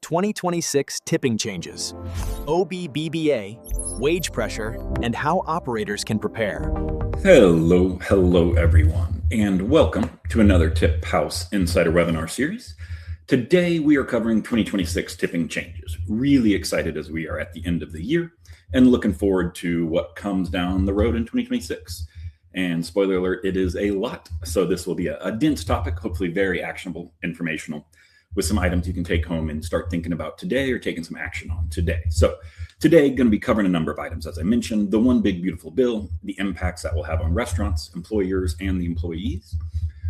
2026 tipping changes, OBBBA, wage pressure, and how operators can prepare. Hello everyone, and welcome to another TipHaus Insider webinar series. Today we are covering 2026 tipping changes. Really excited as we are at the end of the year and looking forward to what comes down the road in 2026. And spoiler alert, it is a lot. So this will be a dense topic, hopefully very actionable, informational, with some items you can take home and start thinking about today or taking some action on today. So today, going to be covering a number of items, as I mentioned, the one big beautiful bill, the impacts that will have on restaurants, employers, and the employees,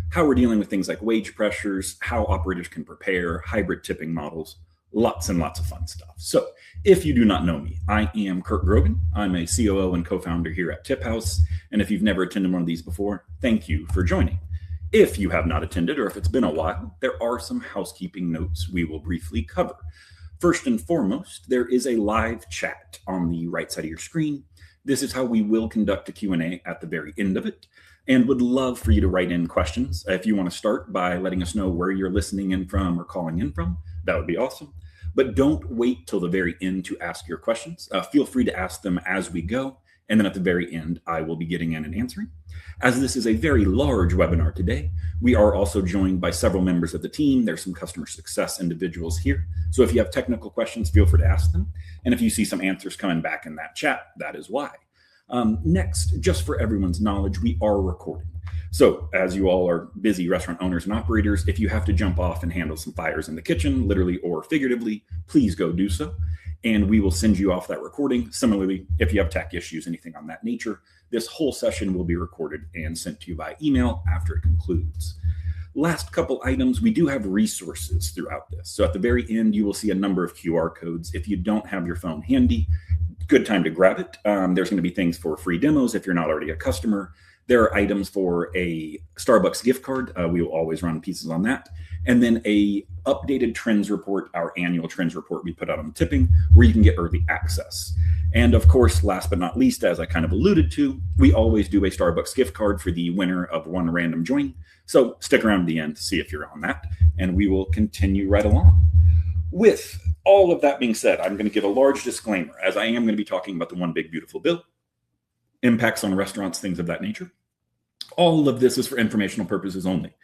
how we're dealing with things like wage pressures, how operators can prepare, hybrid tipping models, lots and lots of fun stuff. So if you do not know me, I am Kirk Grogan. I'm a COO and co-founder here at TipHaus. And if you've never attended one of these before, thank you for joining. If you have not attended, or if it's been a while, there are some housekeeping notes we will briefly cover. First and foremost, there is a live chat on the right side of your screen. This is how we will conduct a Q&A at the very end of it, and would love for you to write in questions. If you want to start by letting us know where you're listening in from or calling in from, that would be awesome. But don't wait till the very end to ask your questions. Feel free to ask them as we go, and then at the very end, I will be getting in and answering. As this is a very large webinar today, we are also joined by several members of the team. There's some customer success individuals here. So if you have technical questions, feel free to ask them. And if you see some answers coming back in that chat, that is why. Next, just for everyone's knowledge, we are recording. So as you all are busy restaurant owners and operators, if you have to jump off and handle some fires in the kitchen, literally or figuratively, please go do so. And we will send you off that recording. Similarly, if you have tech issues, anything on that nature, this whole session will be recorded and sent to you by email after it concludes. Last couple items, we do have resources throughout this. So at the very end, you will see a number of QR codes. If you don't have your phone handy, good time to grab it. There's going to be things for free demos if you're not already a customer. There are items for a Starbucks gift card. We will always run pieces on that. And then a updated trends report, our annual trends report we put out on tipping, where you can get early access. And of course, last but not least, as I kind of alluded to, we always do a Starbucks gift card for the winner of one random join. So stick around to the end to see if you're on that, and we will continue right along. With all of that being said, I'm going to give a large disclaimer, as I am going to be talking about the one big beautiful bill, impacts on restaurants, things of that nature. All of this is for informational purposes only.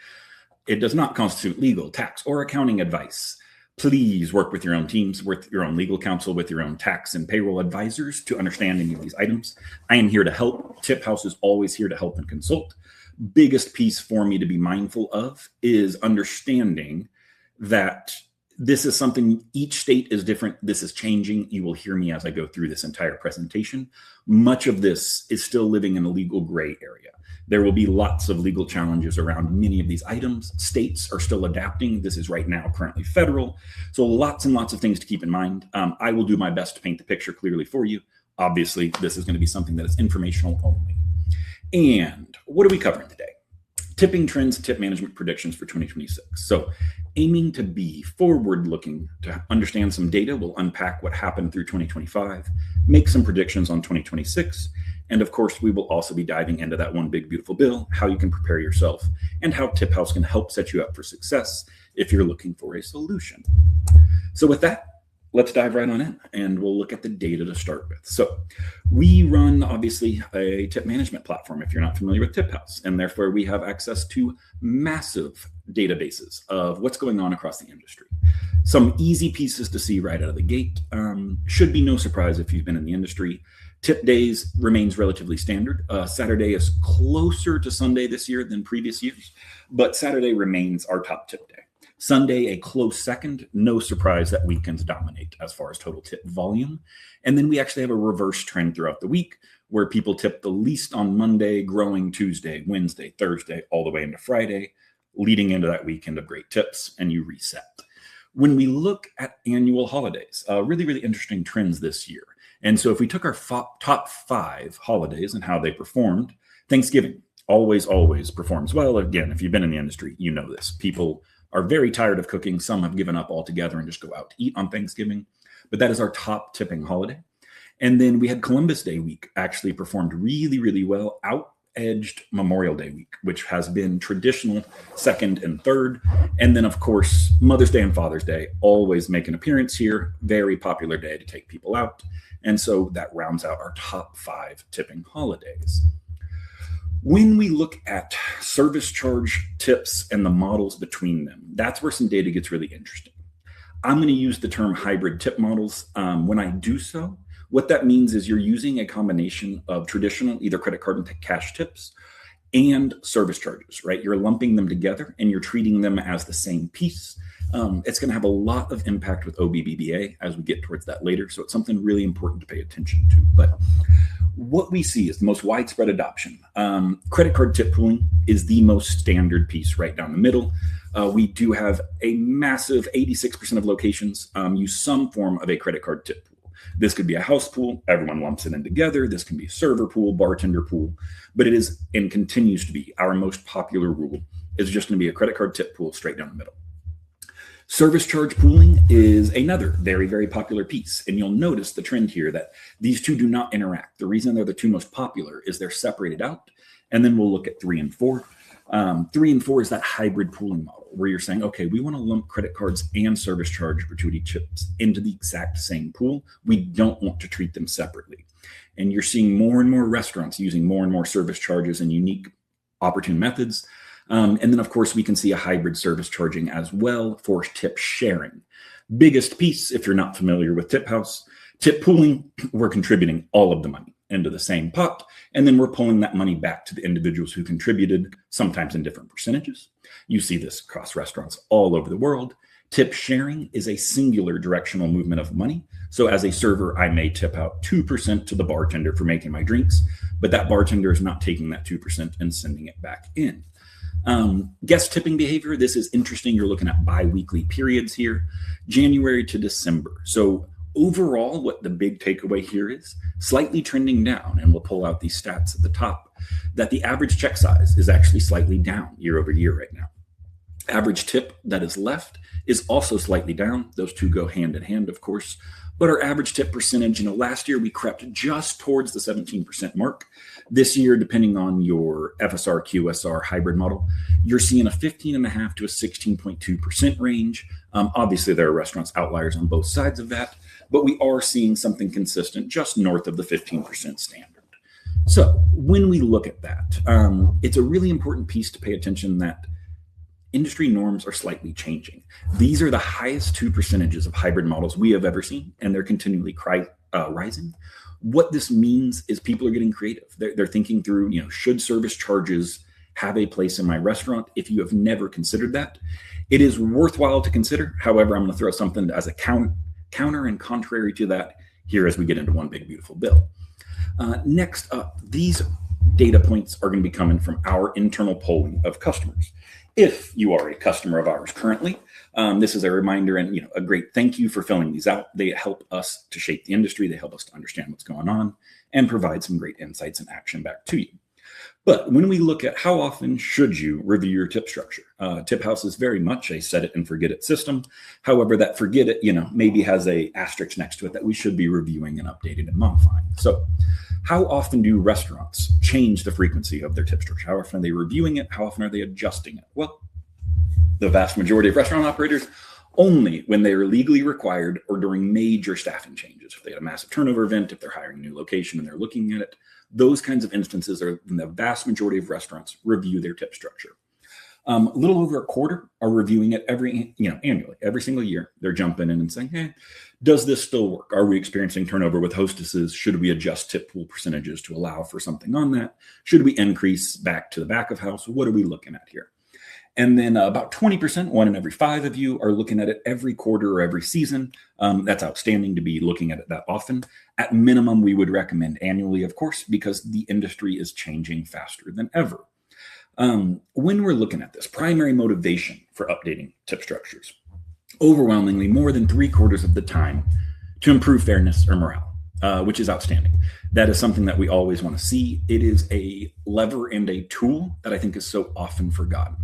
It does not constitute legal, tax, or accounting advice. Please work with your own teams, with your own legal counsel, with your own tax and payroll advisors to understand any of these items. I am here to help. TipHaus is always here to help and consult. Biggest piece for me to be mindful of is understanding that this is something, each state is different. This is changing. You will hear me as I go through this entire presentation. Much of this is still living in a legal gray area. There will be lots of legal challenges around many of these items. States are still adapting. This is right now currently federal. So lots and lots of things to keep in mind. I will do my best to paint the picture clearly for you. Obviously, this is going to be something that is informational only. And what are we covering today? Tipping trends, tip management predictions for 2026. So aiming to be forward-looking to understand some data, we'll unpack what happened through 2025, make some predictions on 2026, and of course, we will also be diving into that one big beautiful bill, how you can prepare yourself, and how TipHaus can help set you up for success if you're looking for a solution. So with that, let's dive right on in, and we'll look at the data to start with. So we run, obviously, a tip management platform, if you're not familiar with TipHaus, and therefore we have access to massive databases of what's going on across the industry. Some easy pieces to see right out of the gate. Should be no surprise if you've been in the industry. Tip days remains relatively standard. Saturday is closer to Sunday this year than previous years, but Saturday remains our top tip day. Sunday, a close second. No surprise that weekends dominate as far as total tip volume. And then we actually have a reverse trend throughout the week where people tip the least on Monday, growing Tuesday, Wednesday, Thursday, all the way into Friday, leading into that weekend of great tips, and you reset. When we look at annual holidays, really, really interesting trends this year. And so if we took our top 5 holidays and how they performed, Thanksgiving always performs well. Again, if you've been in the industry, you know this. People are very tired of cooking. Some have given up altogether and just go out to eat on Thanksgiving. But that is our top tipping holiday. And then we had Columbus Day week actually performed really, really well, out edged Memorial Day week, which has been traditional second and third. And then, of course, Mother's Day and Father's Day always make an appearance here. Very popular day to take people out. And so that rounds out our top 5 tipping holidays. When we look at service charge tips and the models between them, that's where some data gets really interesting. I'm going to use the term hybrid tip models. When I do so, what that means is you're using a combination of traditional, either credit card and cash tips and service charges, right? You're lumping them together and you're treating them as the same piece. It's going to have a lot of impact with OBBBA as we get towards that later. So it's something really important to pay attention to. But what we see is the most widespread adoption. Credit card tip pooling is the most standard piece right down the middle. We do have a massive 86% of locations use some form of a credit card tip pool. This could be a house pool. Everyone lumps it in together. This can be a server pool, bartender pool, but it is and continues to be our most popular rule is just going to be a credit card tip pool straight down the middle. Service charge pooling is another very, very popular piece. And you'll notice the trend here that these two do not interact. The reason they're the two most popular is they're separated out. And then we'll look at 3 and 4. 3 and 4 is that hybrid pooling model where you're saying, okay, we want to lump credit cards and service charge gratuity chips into the exact same pool. We don't want to treat them separately. And you're seeing more and more restaurants using more and more service charges and unique opportune methods. And then, of course, we can see a hybrid service charging as well for tip sharing. Biggest piece, if you're not familiar with TipHaus, tip pooling, we're contributing all of the money into the same pot, and then we're pulling that money back to the individuals who contributed, sometimes in different percentages. You see this across restaurants all over the world. Tip sharing is a singular directional movement of money. So as a server, I may tip out 2% to the bartender for making my drinks, but that bartender is not taking that 2% and sending it back in. Guest tipping behavior, this is interesting. You're looking at bi-weekly periods here, January to December. So overall, what the big takeaway here is, slightly trending down, and we'll pull out these stats at the top, that the average check size is actually slightly down year over year right now. Average tip that is left is also slightly down. Those two go hand in hand, of course. But our average tip percentage, last year we crept just towards the 17% mark. This year, depending on your FSR, QSR hybrid model, you're seeing a 15.5 to a 16.2% range. Obviously, there are restaurants outliers on both sides of that, but we are seeing something consistent just north of the 15% standard. So when we look at that, it's a really important piece to pay attention that industry norms are slightly changing. These are the highest 2% of hybrid models we have ever seen, and they're continually rising. What this means is people are getting creative. They're thinking through, should service charges have a place in my restaurant? If you have never considered that, it is worthwhile to consider. However, I'm going to throw something as a counter and contrary to that here as we get into one big, beautiful bill. Next up, these data points are going to be coming from our internal polling of customers. If you are a customer of ours currently, this is a reminder and a great thank you for filling these out. They help us to shape the industry. They help us to understand what's going on and provide some great insights and action back to you. But when we look at how often should you review your tip structure, TipHaus is very much a set it and forget it system. However, that forget it, maybe has a asterisk next to it that we should be reviewing and updating and modifying. So how often do restaurants change the frequency of their tip structure? How often are they reviewing it? How often are they adjusting it? Well, the vast majority of restaurant operators only when they are legally required or during major staffing changes. If they had a massive turnover event, if they're hiring a new location and they're looking at it, those kinds of instances are when the vast majority of restaurants review their tip structure. A little over a quarter are reviewing it annually, every single year. They're jumping in and saying, hey, does this still work? Are we experiencing turnover with hostesses? Should we adjust tip pool percentages to allow for something on that? Should we increase back to the back of house? What are we looking at here? And then about 20%, 1 in every 5 of you, are looking at it every quarter or every season. That's outstanding to be looking at it that often. At minimum, we would recommend annually, of course, because the industry is changing faster than ever. When we're looking at this, primary motivation for updating tip structures, overwhelmingly more than 3/4 of the time to improve fairness or morale, which is outstanding. That is something that we always want to see. It is a lever and a tool that I think is so often forgotten.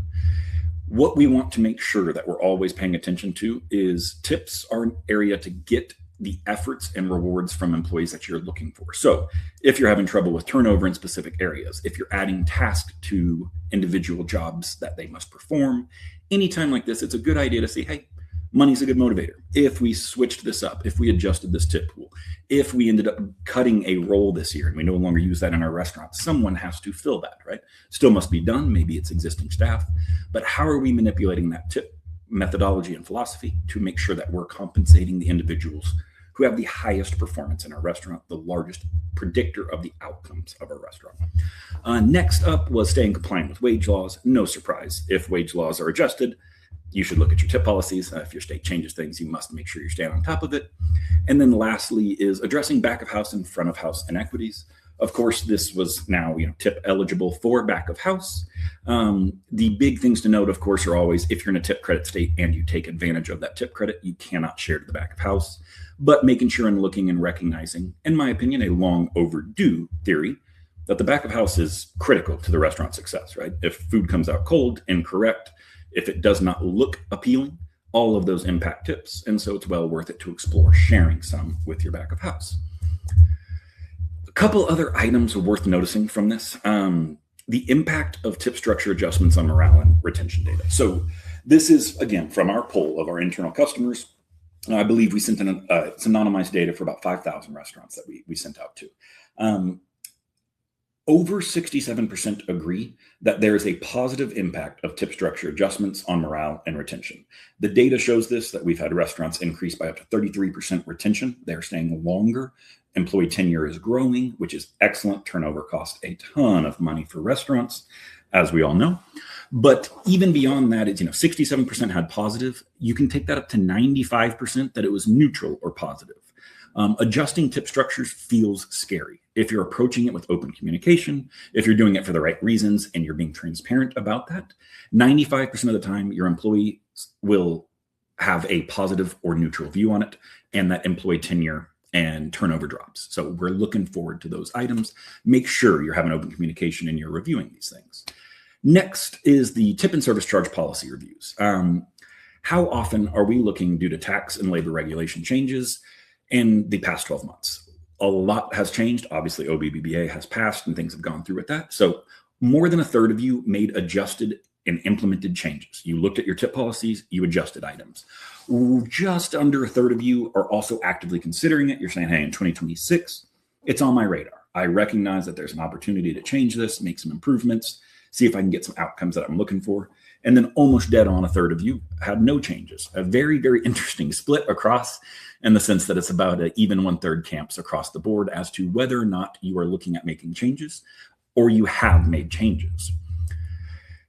What we want to make sure that we're always paying attention to is tips are an area to get the efforts and rewards from employees that you're looking for. So if you're having trouble with turnover in specific areas, if you're adding tasks to individual jobs that they must perform, anytime like this, it's a good idea to say, hey, money's a good motivator. If we switched this up, if we adjusted this tip pool, if we ended up cutting a role this year and we no longer use that in our restaurant, someone has to fill that, right? Still must be done. Maybe it's existing staff, but how are we manipulating that tip methodology and philosophy to make sure that we're compensating the individuals who have the highest performance in our restaurant, the largest predictor of the outcomes of our restaurant? Next up was staying compliant with wage laws. No surprise, if wage laws are adjusted, you should look at your tip policies. If your state changes things, you must make sure you're staying on top of it. And then lastly is addressing back of house and front of house inequities. Of course, this was now tip eligible for back of house. The big things to note, of course, are always if you're in a tip credit state and you take advantage of that tip credit, you cannot share to the back of house. But making sure and looking and recognizing, in my opinion, a long overdue theory that the back of house is critical to the restaurant success, right? If food comes out cold, incorrect, if it does not look appealing, all of those impact tips. And so it's well worth it to explore sharing some with your back of house. A couple other items worth noticing from this. The impact of tip structure adjustments on morale and retention data. So this is, again, from our poll of our internal customers. I believe we sent it's anonymized data for about 5,000 restaurants that we sent out to. Over 67% agree that there is a positive impact of tip structure adjustments on morale and retention. The data shows this, that we've had restaurants increase by up to 33% retention. They're staying longer. Employee tenure is growing, which is excellent. Turnover costs a ton of money for restaurants, as we all know. But even beyond that, it's 67% had positive. You can take that up to 95% that it was neutral or positive. Adjusting tip structures feels scary. If you're approaching it with open communication, if you're doing it for the right reasons and you're being transparent about that, 95% of the time your employees will have a positive or neutral view on it, and that employee tenure and turnover drops. So we're looking forward to those items. Make sure you're having open communication and you're reviewing these things. Next is the tip and service charge policy reviews. How often are we looking due to tax and labor regulation changes in the past 12 months? A lot has changed. Obviously, OBBBA has passed and things have gone through with that. So more than a third of you made adjusted and implemented changes. You looked at your tip policies, you adjusted items. Just under a third of you are also actively considering it. You're saying, hey, in 2026, it's on my radar. I recognize that there's an opportunity to change this, make some improvements, see if I can get some outcomes that I'm looking for. And then almost dead on a third of you had no changes. A very, very interesting split across, in the sense that it's about an even 1/3 camps across the board as to whether or not you are looking at making changes or you have made changes.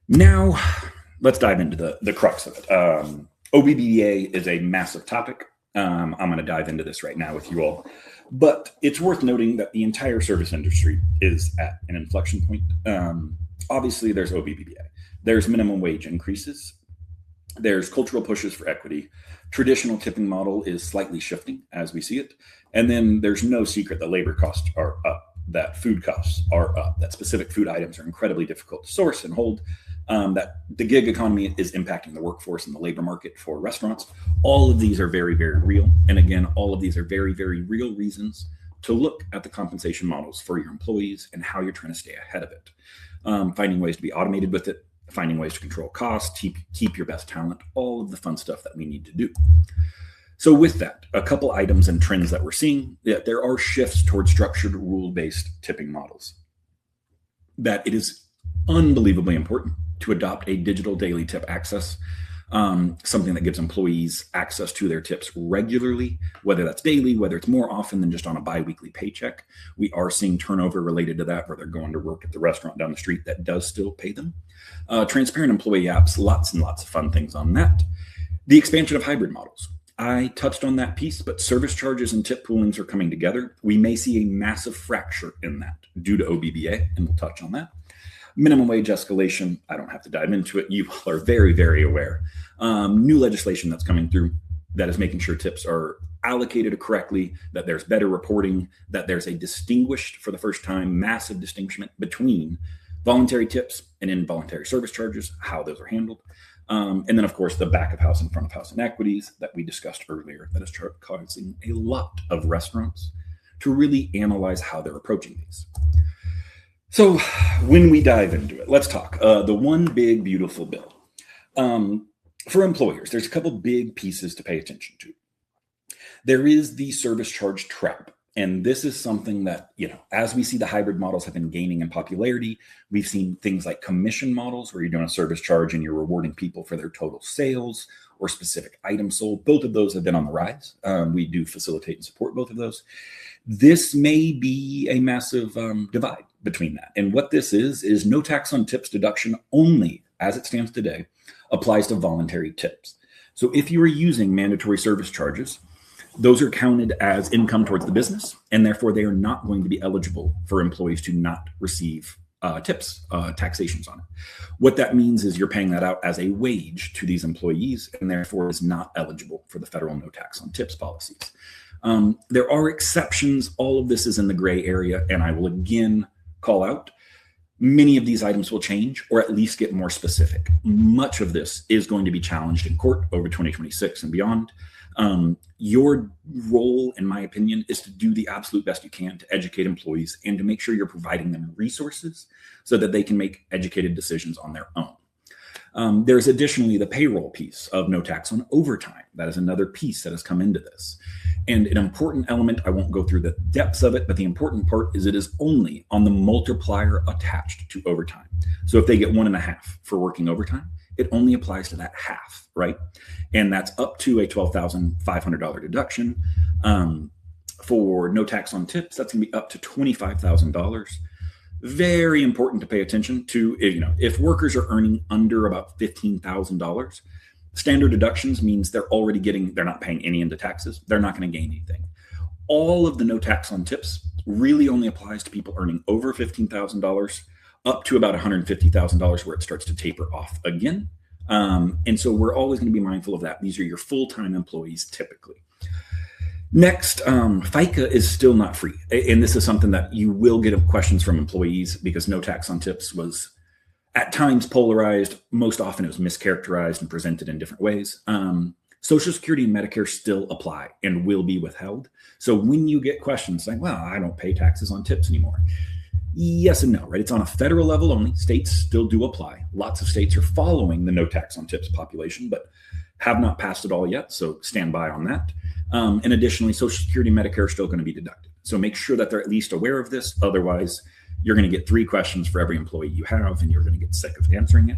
Now, let's dive into the crux of it. OBBBA is a massive topic. I'm going to dive into this right now with you all. But it's worth noting that the entire service industry is at an inflection point. Obviously, there's OBBBA. There's minimum wage increases. There's cultural pushes for equity. Traditional tipping model is slightly shifting as we see it. And then there's no secret that labor costs are up, that food costs are up, that specific food items are incredibly difficult to source and hold, that the gig economy is impacting the workforce and the labor market for restaurants. All of these are very, very real. And again, all of these are very, very real reasons to look at the compensation models for your employees and how you're trying to stay ahead of it. Finding ways to be automated with it, finding ways to control costs, keep your best talent, all of the fun stuff that we need to do. So with that, a couple items and trends that we're seeing, that there are shifts towards structured rule-based tipping models. That it is unbelievably important to adopt a digital daily tip access, something that gives employees access to their tips regularly, whether that's daily, whether it's more often than just on a bi-weekly paycheck. We are seeing turnover related to that, where they're going to work at the restaurant down the street that does still pay them. Transparent employee apps, lots and lots of fun things on that. The expansion of hybrid models. I touched on that piece, but service charges and tip poolings are coming together. We may see a massive fracture in that due to OBBBA, and we'll touch on that. Minimum wage escalation, I don't have to dive into it. You all are very, very aware. New legislation that's coming through that is making sure tips are allocated correctly, that there's better reporting, that there's a distinguished, for the first time, massive distinction between voluntary tips and involuntary service charges, how those are handled. And then, of course, the back of house and front of house inequities that we discussed earlier that is causing a lot of restaurants to really analyze how they're approaching these. So when we dive into it, let's talk. The one big, beautiful bill. For employers, there's a couple big pieces to pay attention to. There is the service charge trap. And this is something that, as we see the hybrid models have been gaining in popularity, we've seen things like commission models where you're doing a service charge and you're rewarding people for their total sales or specific items sold. Both of those have been on the rise. We do facilitate and support both of those. This may be a massive divide between that. And what this is no tax on tips deduction only, as it stands today, applies to voluntary tips. So if you are using mandatory service charges, those are counted as income towards the business, and therefore they are not going to be eligible for employees to not receive tips, taxations on it. What that means is you're paying that out as a wage to these employees, and therefore is not eligible for the federal no tax on tips policies. There are exceptions. All of this is in the gray area, and I will again call out, many of these items will change or at least get more specific. Much of this is going to be challenged in court over 2026 and beyond. Your role, in my opinion, is to do the absolute best you can to educate employees and to make sure you're providing them resources so that they can make educated decisions on their own. There's additionally the payroll piece of no tax on overtime. That is another piece that has come into this. And an important element, I won't go through the depths of it, but the important part is it is only on the multiplier attached to overtime. So if they get 1.5 for working overtime, it only applies to that half, right? And that's up to a $12,500 deduction. For no tax on tips, that's gonna be up to $25,000. Very important to pay attention to, if workers are earning under about $15,000, standard deductions means they're not paying any into taxes. They're not going to gain anything. All of the no tax on tips really only applies to people earning over $15,000 up to about $150,000 where it starts to taper off again. And so we're always going to be mindful of that. These are your full-time employees typically. Next, FICA is still not free. And this is something that you will get questions from employees because no tax on tips was at times polarized. Most often it was mischaracterized and presented in different ways. Social Security and Medicare still apply and will be withheld. So when you get questions like, well, I don't pay taxes on tips anymore. Yes and no, right? It's on a federal level only. States still do apply. Lots of states are following the no tax on tips population, but have not passed it all yet. So stand by on that. And additionally, Social Security and Medicare are still going to be deducted. So make sure that they're at least aware of this. Otherwise, you're going to get 3 questions for every employee you have, and you're going to get sick of answering it.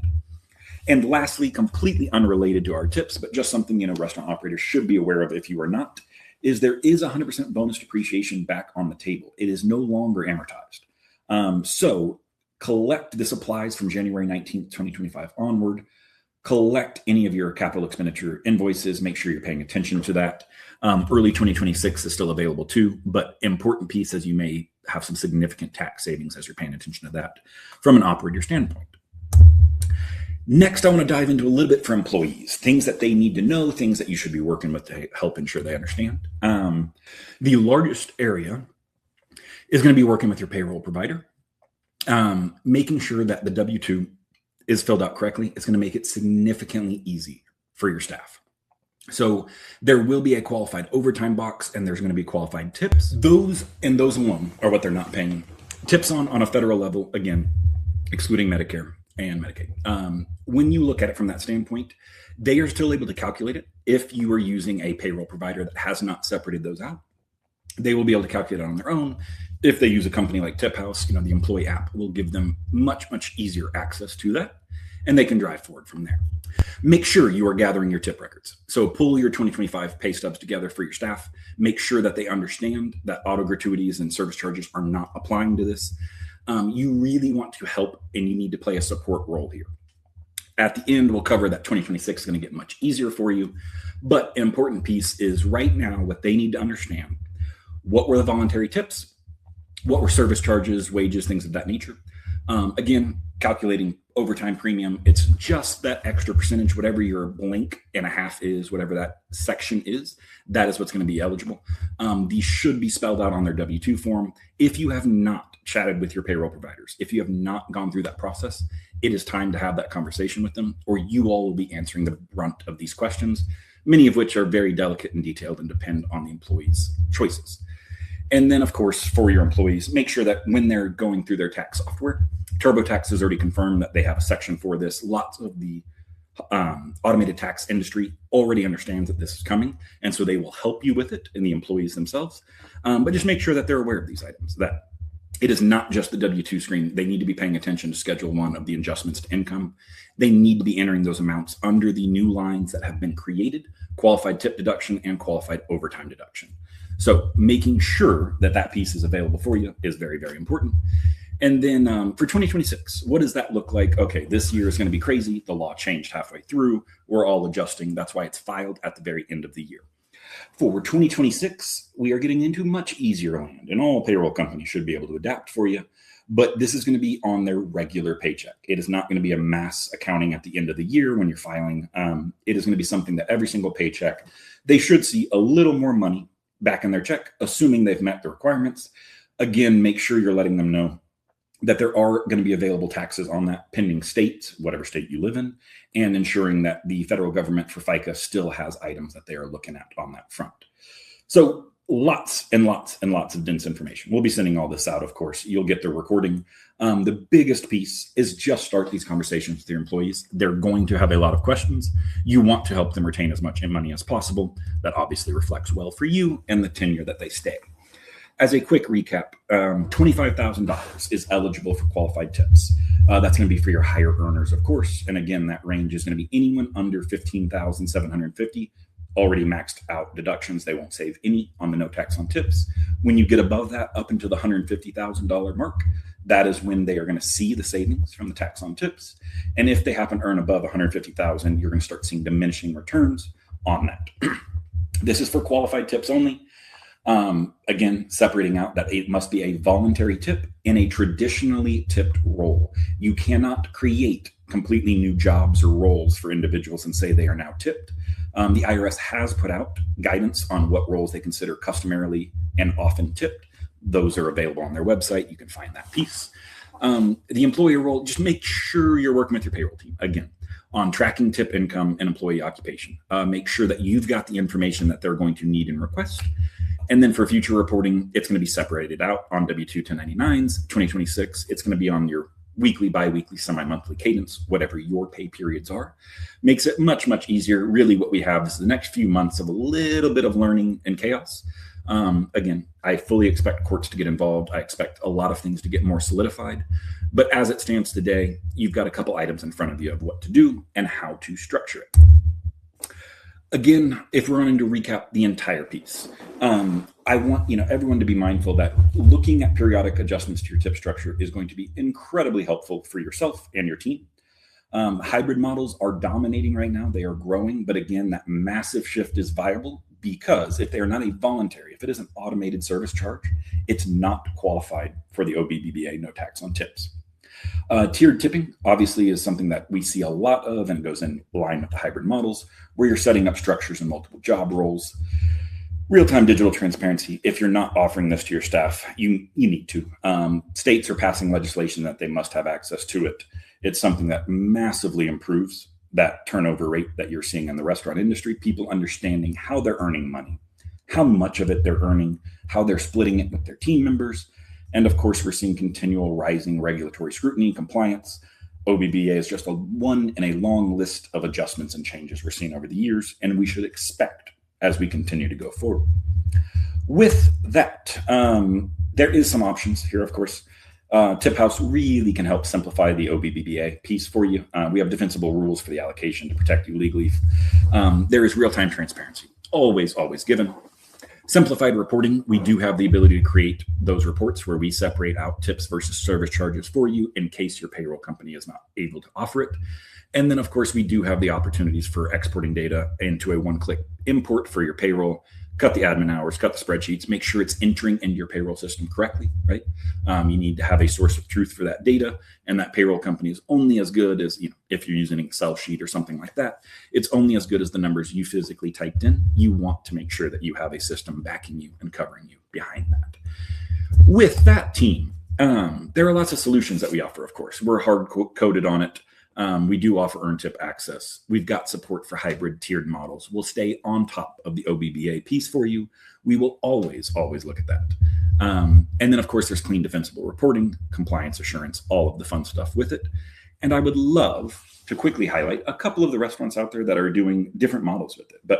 And lastly, completely unrelated to our tips, but just something, restaurant operators should be aware of if you are not, is there is 100% bonus depreciation back on the table. It is no longer amortized. So collect, this applies from January 19th, 2025 onward. Collect any of your capital expenditure invoices. Make sure you're paying attention to that. Early 2026 is still available too, but important piece as you may have some significant tax savings as you're paying attention to that from an operator standpoint. Next, I want to dive into a little bit for employees, things that they need to know, things that you should be working with to help ensure they understand. The largest area is going to be working with your payroll provider, making sure that the W-2 is filled out correctly. It's going to make it significantly easy for your staff. So there will be a qualified overtime box and there's going to be qualified tips. Those alone are what they're not paying tips on a federal level, again, excluding Medicare and Medicaid. When you look at it from that standpoint, they are still able to calculate it. If you are using a payroll provider that has not separated those out, they will be able to calculate it on their own. If they use a company like TipHaus, the employee app will give them much, much easier access to that, and they can drive forward from there. Make sure you are gathering your tip records. So pull your 2025 pay stubs together for your staff. Make sure that they understand that auto gratuities and service charges are not applying to this. You really want to help, and you need to play a support role here. At the end, we'll cover that 2026 is going to get much easier for you. But an important piece is right now what they need to understand. What were the voluntary tips? What were service charges, wages, things of that nature? Again, calculating overtime premium, it's just that extra percentage, whatever your blank and a half is, whatever that section is, that is what's going to be eligible. These should be spelled out on their W-2 form. If you have not chatted with your payroll providers, if you have not gone through that process, it is time to have that conversation with them, or you all will be answering the brunt of these questions, many of which are very delicate and detailed and depend on the employee's choices. And then, of course, for your employees, make sure that when they're going through their tax software, TurboTax has already confirmed that they have a section for this. Lots of the automated tax industry already understands that this is coming, and so they will help you with it and the employees themselves. But just make sure that they're aware of these items, that it is not just the W-2 screen. They need to be paying attention to Schedule 1 of the adjustments to income. They need to be entering those amounts under the new lines that have been created, qualified tip deduction and qualified overtime deduction. So making sure that that piece is available for you is very, very important. And then for 2026, what does that look like? Okay, this year is going to be crazy. The law changed halfway through. We're all adjusting. That's why it's filed at the very end of the year. For 2026, we are getting into much easier land, and all payroll companies should be able to adapt for you. But this is going to be on their regular paycheck. It is not going to be a mass accounting at the end of the year when you're filing. It is going to be something that every single paycheck, they should see a little more money back in their check, assuming they've met the requirements. Again, make sure you're letting them know that there are going to be available taxes on that pending state, whatever state you live in, and ensuring that the federal government for FICA still has items that they are looking at on that front. So lots and lots and lots of dense information. We'll be sending all this out, of course. You'll get the recording. The biggest piece is just start these conversations with your employees. They're going to have a lot of questions. You want to help them retain as much money as possible. That obviously reflects well for you and the tenure that they stay. As a quick recap, $25,000 is eligible for qualified tips. That's going to be for your higher earners, of course. And again, that range is going to be anyone under $15,750, already maxed out deductions. They won't save any on the no tax on tips. When you get above that, up into the $150,000 mark, that is when they are going to see the savings from the tax on tips. And if they happen to earn above $150,000, you're going to start seeing diminishing returns on that. This is for qualified tips only. Again, separating out that it must be a voluntary tip in a traditionally tipped role. You cannot create completely new jobs or roles for individuals and say they are now tipped. The IRS has put out guidance on what roles they consider customarily and often tipped. Those are available on their website. You can find that piece. The employer role, just make sure you're working with your payroll team. Again, on tracking tip income and employee occupation. Make sure that you've got the information that they're going to need and request. And then for future reporting, it's going to be separated out on W-2 1099s. 2026, it's going to be on your weekly, bi-weekly, semi-monthly cadence, whatever your pay periods are. Makes it much, much easier. Really what we have is the next few months of a little bit of learning and chaos. Again, I fully expect courts to get involved. I expect a lot of things to get more solidified. But as it stands today, you've got a couple items in front of you of what to do and how to structure it. Again, if we're running to recap the entire piece, I want everyone to be mindful that looking at periodic adjustments to your tip structure is going to be incredibly helpful for yourself and your team. Hybrid models are dominating right now. They are growing. But again, that massive shift is viable because if they are not a voluntary, if it is an automated service charge, it's not qualified for the OBBBA no tax on tips. Tiered tipping obviously is something that we see a lot of and goes in line with the hybrid models where you're setting up structures in multiple job roles. Real-time digital transparency. If you're not offering this to your staff, you need to. States are passing legislation that they must have access to it. It's something that massively improves that turnover rate that you're seeing in the restaurant industry, people understanding how they're earning money, how much of it they're earning, how they're splitting it with their team members. And of course, we're seeing continual rising regulatory scrutiny, compliance. OBBBA is just one in a long list of adjustments and changes we're seeing over the years, and we should expect as we continue to go forward. With that, there is some options here, of course. TipHaus really can help simplify the OBBBA piece for you. We have defensible rules for the allocation to protect you legally. There is real-time transparency, always given. Simplified reporting, we do have the ability to create those reports where we separate out tips versus service charges for you in case your payroll company is not able to offer it. And then, of course, we do have the opportunities for exporting data into a one-click import for your payroll, cut the admin hours, cut the spreadsheets, make sure it's entering into your payroll system correctly, right? You need to have a source of truth for that data, and that payroll company is only as good as, if you're using an Excel sheet or something like that, it's only as good as the numbers you physically typed in. You want to make sure that you have a system backing you and covering you behind that. With that, team, There are lots of solutions that we offer, of course. We're hard coded on it. We do offer earn tip access. We've got support for hybrid tiered models. We'll stay on top of the OBBBA piece for you. We will always look at that. And then, of course, there's clean, defensible reporting, compliance assurance, all of the fun stuff with it. And I would love to quickly highlight a couple of the restaurants out there that are doing different models with it. But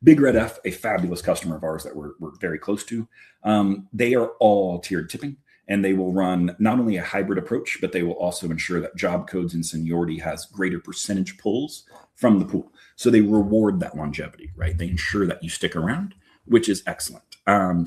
Big Red F, a fabulous customer of ours that we're very close to, they are all tiered tipping. And they will run not only a hybrid approach, but they will also ensure that job codes and seniority has greater percentage pulls from the pool. So they reward that longevity, right? They ensure that you stick around, which is excellent.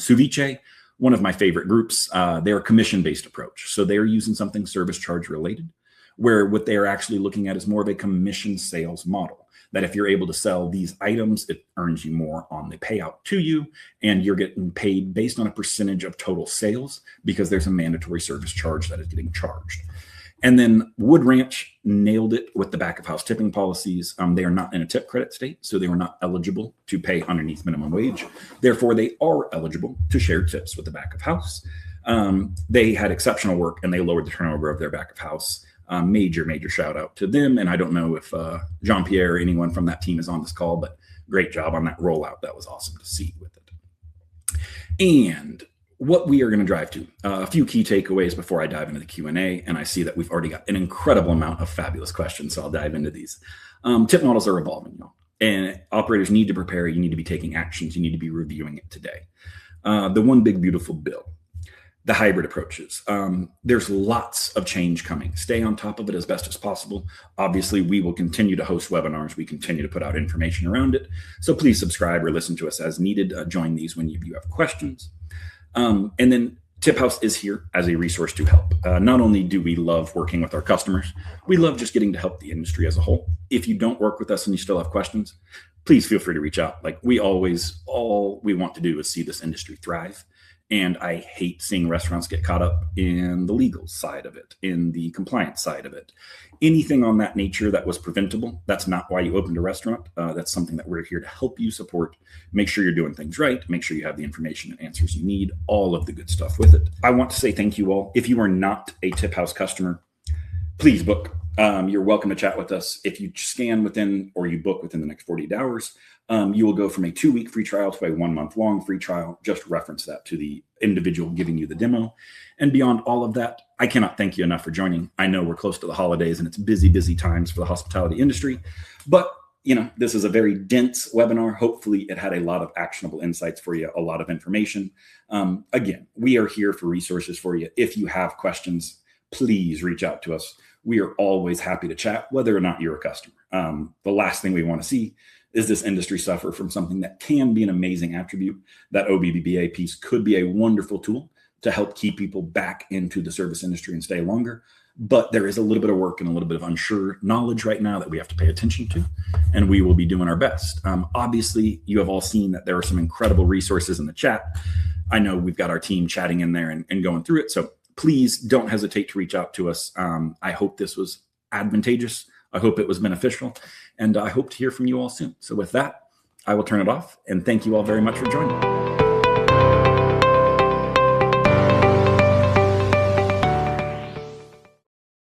Suvice, one of my favorite groups, they're a commission-based approach. So they're using something service charge related, where what they're actually looking at is more of a commission sales model. That if you're able to sell these items, it earns you more on the payout to you, and you're getting paid based on a percentage of total sales because there's a mandatory service charge that is getting charged. And then Wood Ranch nailed it with the back of house tipping policies. They are not in a tip credit state, so they were not eligible to pay underneath minimum wage. Therefore, they are eligible to share tips with the back of house. They had exceptional work, and they lowered the turnover of their back of house. Major shout out to them. And I don't know if Jean-Pierre or anyone from that team is on this call, but great job on that rollout. That was awesome to see with it. And what we are going to drive to, a few key takeaways before I dive into the Q&A. And I see that we've already got an incredible amount of fabulous questions, so I'll dive into these. Tip models are evolving, y'all. And operators need to prepare. You need to be taking actions. You need to be reviewing it today. The one big, beautiful bill. The hybrid approaches. There's lots of change coming. Stay on top of it as best as possible. Obviously, we will continue to host webinars. We continue to put out information around it. So please subscribe or listen to us as needed. Join these when you have questions. And then TipHaus is here as a resource to help. Not only do we love working with our customers, we love just getting to help the industry as a whole. If you don't work with us and you still have questions, please feel free to reach out. Like all we want to do is see this industry thrive. And I hate seeing restaurants get caught up in the legal side of it, in the compliance side of it. Anything on that nature that was preventable, that's not why you opened a restaurant. That's something that we're here to help you support. Make sure you're doing things right. Make sure you have the information and answers you need, all of the good stuff with it. I want to say thank you all. If you are not a TipHaus customer, please book. You're welcome to chat with us. If you scan within or you book within the next 48 hours, you will go from a 2-week free trial to a 1-month-long free trial. Just reference that to the individual giving you the demo. And beyond all of that, I cannot thank you enough for joining. I know we're close to the holidays and it's busy times for the hospitality industry, but this is a very dense webinar. Hopefully it had a lot of actionable insights for you, a lot of information. Again, we are here for resources for you. If you have questions, please reach out to us. We are always happy to chat, whether or not you're a customer. The last thing we want to see is this industry suffer from something that can be an amazing attribute. That OBBBA piece could be a wonderful tool to help keep people back into the service industry and stay longer. But there is a little bit of work and a little bit of unsure knowledge right now that we have to pay attention to, and we will be doing our best. Obviously, you have all seen that there are some incredible resources in the chat. I know we've got our team chatting in there and going through it. So please don't hesitate to reach out to us. I hope this was advantageous. I hope it was beneficial, and I hope to hear from you all soon. So with that, I will turn it off, and thank you all very much for joining.